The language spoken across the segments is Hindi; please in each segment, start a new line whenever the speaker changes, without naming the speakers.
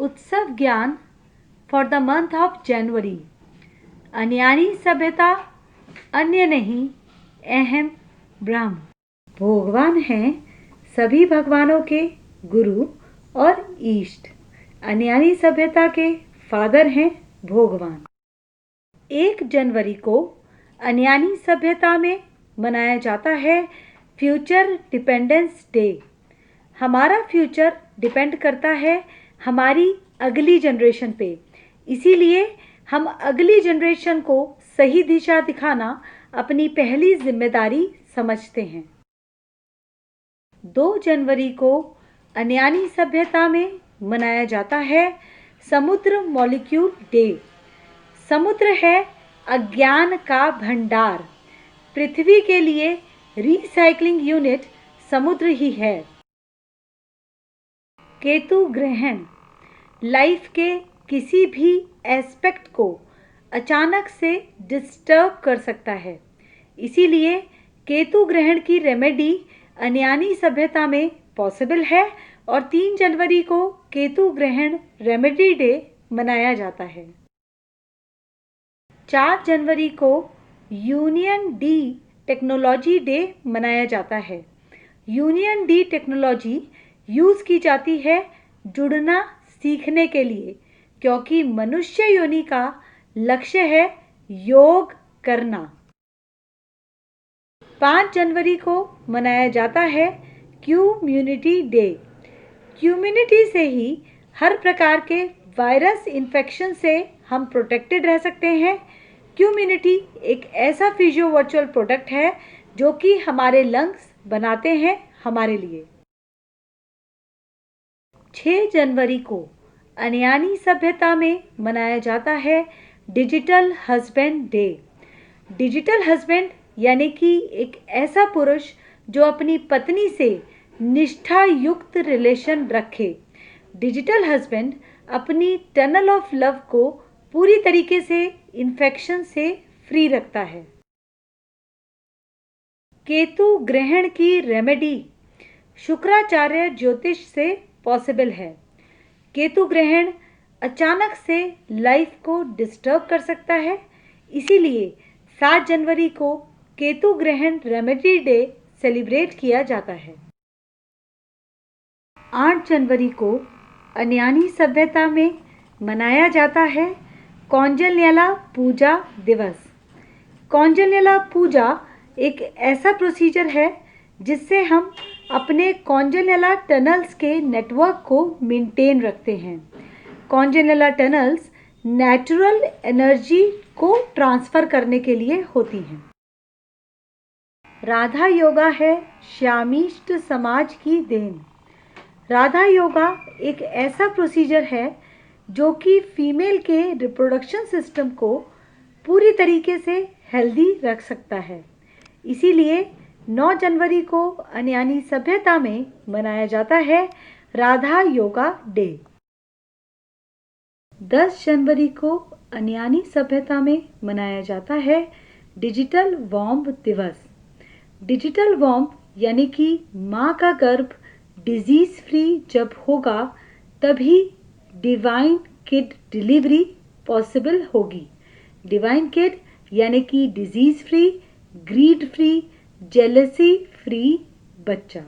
उत्सव ज्ञान for the month of January. अन्यानी सभ्यता अन्य नहीं, अहम ब्रह्म। भगवान हैं सभी भगवानों के गुरु और ईष्ट। अन्यानी सभ्यता के फादर हैं भगवान। 1 जनवरी को अन्यानी सभ्यता में मनाया जाता है फ्यूचर डिपेंडेंस डे। हमारा फ्यूचर डिपेंड करता है हमारी अगली जनरेशन पे, इसीलिए हम अगली जनरेशन को सही दिशा दिखाना अपनी पहली जिम्मेदारी समझते हैं। 2 जनवरी को अन्यानी सभ्यता में मनाया जाता है समुद्र मॉलिक्यूल डे। समुद्र है अज्ञान का भंडार। पृथ्वी के लिए रिसाइकलिंग यूनिट समुद्र ही है। केतु ग्रहण लाइफ के किसी भी एस्पेक्ट को अचानक से डिस्टर्ब कर सकता है, इसीलिए केतु ग्रहण की रेमेडी अन्यानी सभ्यता में पॉसिबल है और 3 जनवरी को केतु ग्रहण रेमेडी डे मनाया जाता है। 4 जनवरी को यूनियन डी टेक्नोलॉजी डे मनाया जाता है। यूनियन डी टेक्नोलॉजी यूज की जाती है जुड़ना सीखने के लिए, क्योंकि मनुष्य योनि का लक्ष्य है योग करना। 5 जनवरी को मनाया जाता है कम्युनिटी डे। कम्युनिटी से ही हर प्रकार के वायरस इन्फेक्शन से हम प्रोटेक्टेड रह सकते हैं। कम्युनिटी एक ऐसा फिजियो वर्चुअल प्रोडक्ट है जो कि हमारे लंग्स बनाते हैं हमारे लिए। 6 जनवरी को अन्यानी सभ्यता में मनाया जाता है digital husband day. Digital husband यानी कि एक ऐसा पुरुष जो अपनी पत्नी से निष्ठा युक्त रिलेशन रखे। डिजिटल हस्बैंड अपनी टनल ऑफ लव को पूरी तरीके से इन्फेक्शन से फ्री रखता है। केतु ग्रहण की रेमेडी शुक्राचार्य ज्योतिष से पॉसिबल है। केतु ग्रहण अचानक से लाइफ को डिस्टर्ब कर सकता है, इसीलिए 7 जनवरी को केतु ग्रहण रेमेडी डे सेलिब्रेट किया जाता है। 8 जनवरी को अन्यानी सभ्यता में मनाया जाता है कौंजन्यला पूजा दिवस। कौंजन्यला पूजा एक ऐसा प्रोसीजर है जिससे हम अपने कौंजन्यला टनल्स के नेटवर्क को मेंटेन रखते हैं। कौंजन्यला टनल्स नेचुरल एनर्जी को ट्रांसफर करने के लिए होती हैं। राधा योगा है श्यामिष्ट समाज की देन। राधा योगा एक ऐसा प्रोसीजर है जो कि फीमेल के रिप्रोडक्शन सिस्टम को पूरी तरीके से हेल्दी रख सकता है, इसीलिए 9 जनवरी को अन्यानी सभ्यता में मनाया जाता है राधा योगा डे। 10 जनवरी को अन्यानी सभ्यता में मनाया जाता है डिजिटल वॉम्ब दिवस। डिजिटल वॉम्ब यानी कि माँ का गर्भ डिजीज फ्री जब होगा तभी डिवाइन किड डिलीवरी पॉसिबल होगी। डिवाइन किड यानी कि disease free, greed free, jealousy free बच्चा।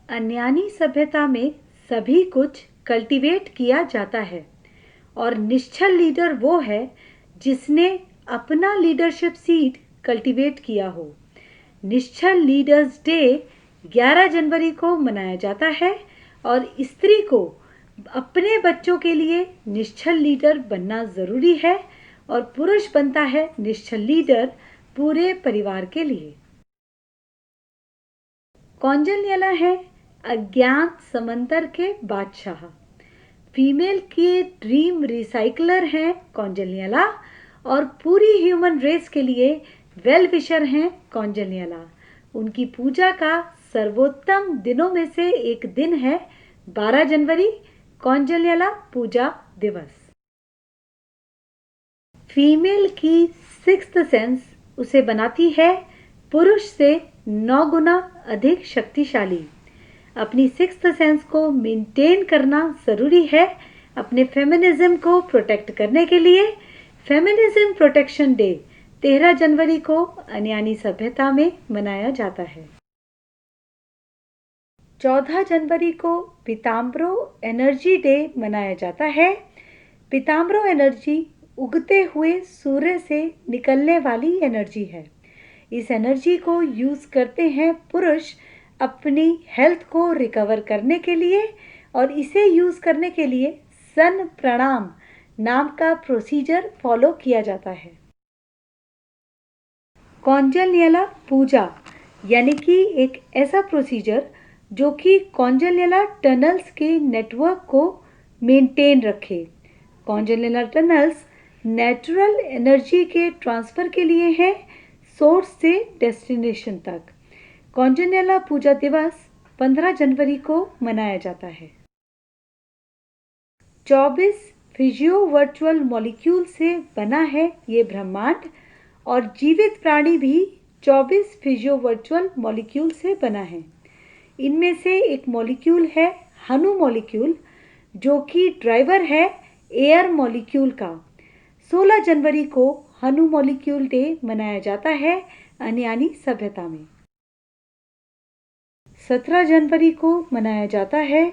अन्यानी सभ्यता में सभी कुछ कल्टीवेट किया जाता है और निश्चल लीडर वो है जिसने अपना लीडरशिप सीट कल्टीवेट किया हो। निश्चल लीडर्स डे 11 जनवरी को मनाया जाता है और स्त्री को अपने बच्चों के लिए निश्चल लीडर बनना जरूरी है और पुरुष बनता है निश्चल लीडर पूरे परिवार के लिए। कौंजन्यला है अज्ञान समंदर के बादशाह। फीमेल के ड्रीम रिसाइकलर हैं कौंजन्यला और पूरी ह्यूमन रेस के लिए वेल विशर हैं कौंजन्यला। उनकी पूजा का सर्वोत्तम दिनों में से एक दिन है 12 जनवरी कौंजन्यला पूजा दिवस। फीमेल की 6th सेंस उसे बनाती है पुरुष से 9 गुना अधिक शक्तिशाली। अपनी सिक्स्थ सेंस को मेंटेन करना ज़रूरी है अपने फेमिनिज्म को प्रोटेक्ट करने के लिए। फेमिनिज्म प्रोटेक्शन डे 13 जनवरी को अन्यानी सभ्यता में मनाया जाता है। 14 जनवरी को पीताम्बरो एनर्जी डे मनाया जाता है। पीताम्बरो एनर्जी उगते हुए सूर्य से निकलने वाली एनर्जी है। इस एनर्जी को यूज़ करते हैं पुरुष अपनी हेल्थ को रिकवर करने के लिए, और इसे यूज़ करने के लिए सन प्रणाम नाम का प्रोसीजर फॉलो किया जाता है। कौंजन्यला पूजा यानी कि एक ऐसा प्रोसीजर जो कि कौंजन्यला टनल्स के नेटवर्क को मेंटेन रखे। कौंजन्यला टनल्स नेचुरल एनर्जी के ट्रांसफ़र के लिए हैं सोर्स से डेस्टिनेशन तक। कौंजन्यला पूजा दिवस 15 जनवरी को मनाया जाता है। 24 फिजियो वर्चुअल मॉलिक्यूल से बना है ये ब्रह्मांड, और जीवित प्राणी भी 24 फिजियो वर्चुअल मॉलिक्यूल से बना है। इनमें से एक मॉलिक्यूल है हनु मॉलिक्यूल, जो कि ड्राइवर है एयर मॉलिक्यूल का। 16 जनवरी को हनु मॉलिक्यूल डे मनाया जाता है अन्यानी सभ्यता में। 17 जनवरी को मनाया जाता है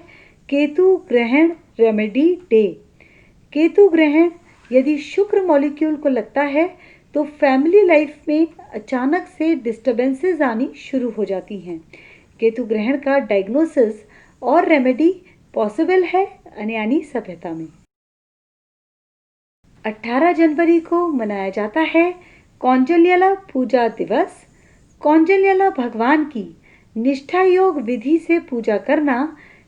केतु ग्रहण रेमेडी डे। केतु ग्रहण यदि शुक्र मॉलिक्यूल को लगता है तो फैमिली लाइफ में अचानक से डिस्टर्बेंसेस आनी शुरू हो जाती हैं। केतु ग्रहण का डायग्नोसिस और रेमेडी पॉसिबल है अन्यानी सभ्यता में। 18 जनवरी को मनाया जाता है कौंजन्यला पूजा दिवस। कौंजन्यला भगवान की निष्ठा योग विधि से पूजा करना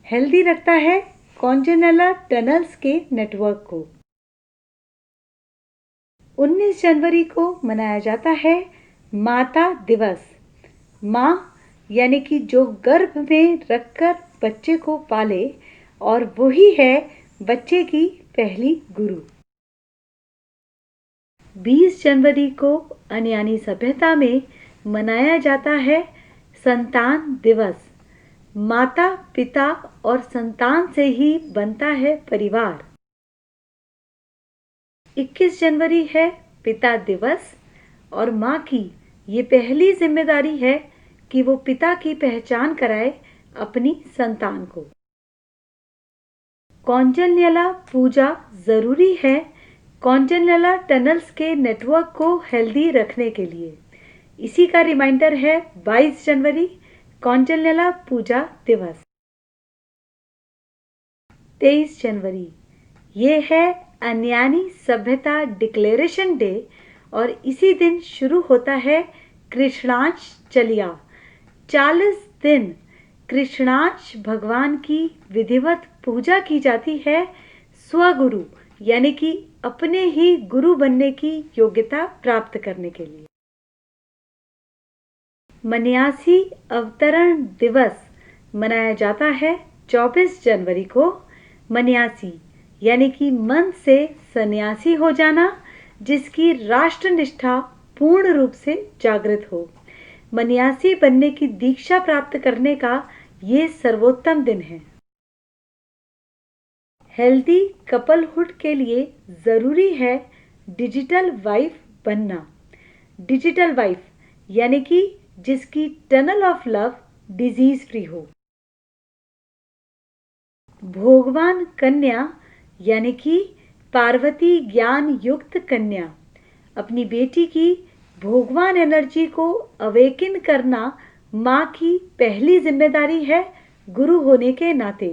हेल्दी रखता है कौंजन्यला टनल्स के नेटवर्क को। 19 जनवरी को मनाया जाता है माता दिवस। माँ यानी कि जो गर्भ में रखकर बच्चे को पाले, और वही है बच्चे की पहली गुरु। 20 जनवरी को अन्यानी सभ्यता में मनाया जाता है संतान दिवस। माता पिता और संतान से ही बनता है परिवार। 21 जनवरी है पिता दिवस, और माँ की ये पहली जिम्मेदारी है कि वो पिता की पहचान कराए अपनी संतान को। कौंजन्यला पूजा ज़रूरी है कौंजन्यला टनल्स के नेटवर्क को हेल्दी रखने के लिए। इसी का रिमाइंडर है 22 जनवरी कौंजन्यला पूजा दिवस। 23 जनवरी ये है अन्यानी सभ्यता डिक्लेरेशन डे, और इसी दिन शुरू होता है कृष्णांश चलिया। 40 दिन कृष्णांश भगवान की विधिवत पूजा की जाती है स्वगुरु यानी कि अपने ही गुरु बनने की योग्यता प्राप्त करने के लिए। मन्यासी अवतरण दिवस मनाया जाता है 24 जनवरी को। मन्यासी यानी कि मन से सन्यासी हो जाना, जिसकी राष्ट्रनिष्ठा पूर्ण रूप से जागृत हो। मन्यासी बनने की दीक्षा प्राप्त करने का ये सर्वोत्तम दिन है। हेल्दी कपलहुड के लिए ज़रूरी है डिजिटल वाइफ बनना। डिजिटल वाइफ यानी कि जिसकी tunnel of love disease free हो। भोगवान कन्या यानी कि पार्वती ज्ञान युक्त कन्या। अपनी बेटी की भोगवान एनर्जी को अवेकिन करना माँ की पहली जिम्मेदारी है गुरु होने के नाते।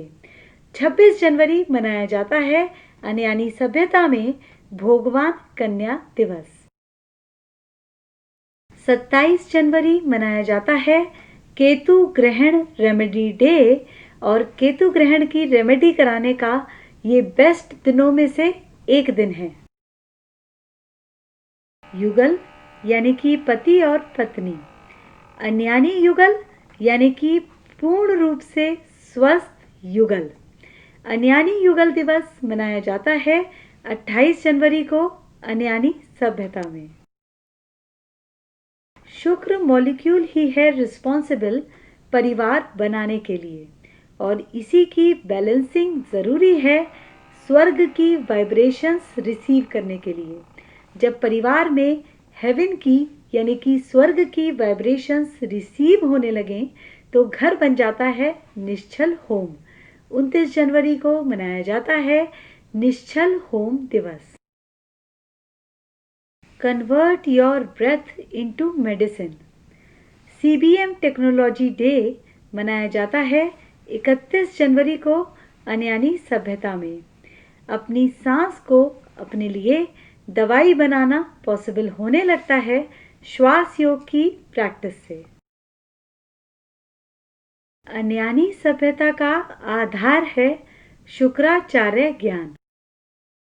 26 जनवरी मनाया जाता है अन्यानी सभ्यता में भोगवान कन्या दिवस। 27 जनवरी मनाया जाता है केतु ग्रहण रेमेडी डे, और केतु ग्रहण की रेमेडी कराने का ये बेस्ट दिनों में से एक दिन है। युगल यानी कि पति और पत्नी। अन्यानी युगल यानी कि पूर्ण रूप से स्वस्थ युगल। अन्यानी युगल दिवस मनाया जाता है 28 जनवरी को अन्यानी सभ्यता में। शुक्र मॉलिक्यूल ही है रिस्पॉन्सिबल परिवार बनाने के लिए। और इसी की बैलेंसिंग ज़रूरी है स्वर्ग की वाइब्रेशंस रिसीव करने के लिए। जब परिवार में हेवन की यानी कि स्वर्ग की वाइब्रेशंस रिसीव होने लगें तो घर बन जाता है निश्चल होम। 29 जनवरी को मनाया जाता है निश्चल होम दिवस। Convert your breath into medicine. CBM technology day मनाया जाता है 31 जनवरी को अन्यानी सभ्यता में। अपनी सांस को अपने लिए दवाई बनाना पॉसिबल होने लगता है श्वास योग की प्रैक्टिस से। अन्यानी सभ्यता का आधार है शुक्राचार्य ज्ञान।